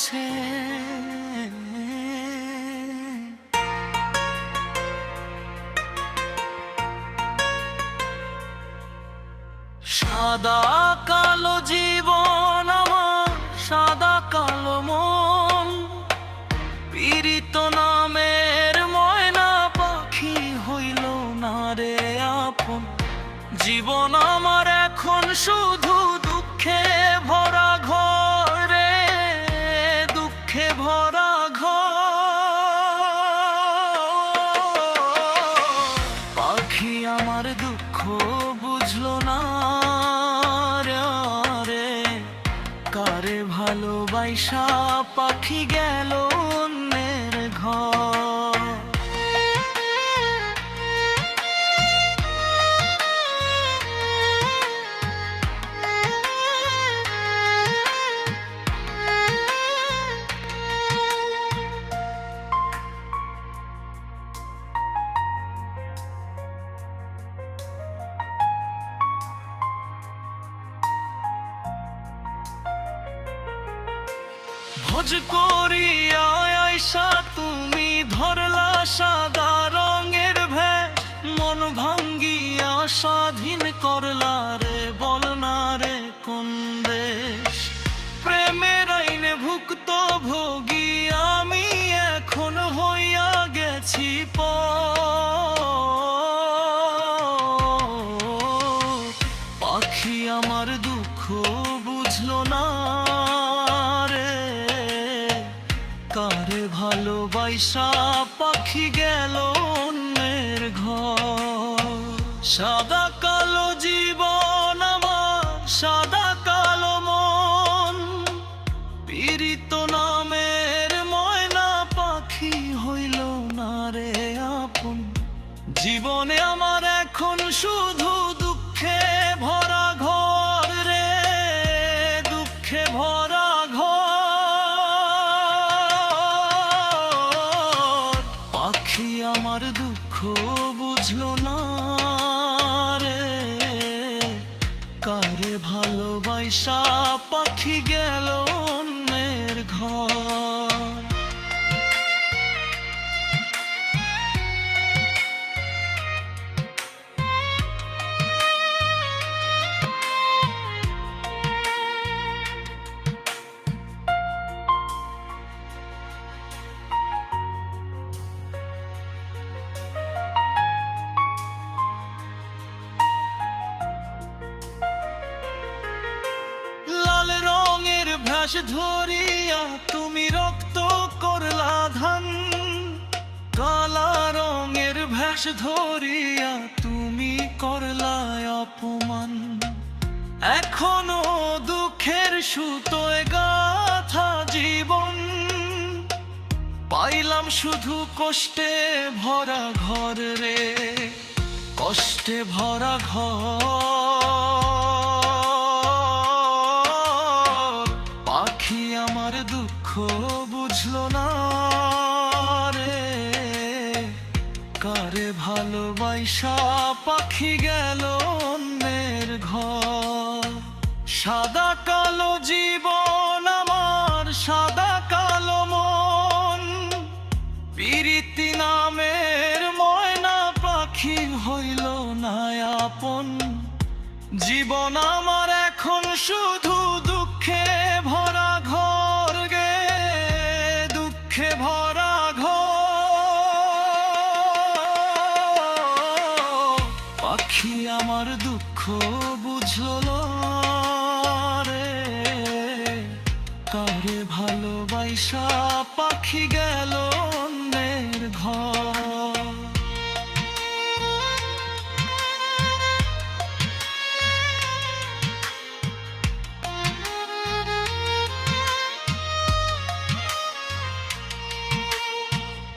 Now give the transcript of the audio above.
সে। সাদা কালো জীবন আমার, সাদা কালো মন, পীড়িত নামের ময়না পাখি হইল না রে আপন। জীবন আমার এখন শুধু দুঃখে ভরা ঘর রে, দুঃখে ভরা ঘর। পাখি আমার দুঃখ বুঝলো না রে, কারে ভালোবাসা পাখি গেল অন্যের ঘর। ভোজ করিয়া আইসা তুমি ধরলা সাদা রঙের ভেষ, মন ভাঙ্গিয়া স্বাধীন করলা রে, বল না রে কোন দেশ। প্রেমের আইনে ভুক্ত ভোগী আমি এখন হইয়া গেছি পাখি আমার দুঃখ বুঝলো না রে, কারে ভালোবাসা পাখি গেল অন্যের ঘর। সাদা কালো জীবন আমার, সাদা কালো মন, পীড়িত নামের ময়না পাখি হইল না রে আপন। জীবনে আমার এখন শুধু দুঃখে ভরা ঘর রে, দুঃখে ভরা ঘর। পাখি আমার দুঃখ বুঝলো না রে, কারে ভালোবাসা পাখি গেল অন্যের ঘর। লাল রঙের ভেষ ধরিয়া তুমি রক্ত করলা ধান, কালা রঙের ভেষ ধরিয়া তুমি করলা অপমান। এখনো দুঃখের সুতোয় গাথা জীবন, পাইলাম শুধু কষ্টে ভরা ঘর রে, কষ্টে ভরা ঘর। পাখি আমার দুঃখ বুঝলো না রে, কারে ভালোবাসা পাখি গেল অন্যের ঘর। সাদা কালো জীবন আমার, সাদা কালো মন, পীড়িতি নামের ময়না পাখি হইল না আপন। জীবন আমার এখন শুধু দুঃখে ভরা ঘর গে, দুঃখে ভরা ঘর। পাখি আমার দুঃখ বুঝলো রে, কারে ভালোবাসা পাখি গেল অন্যের ঘর।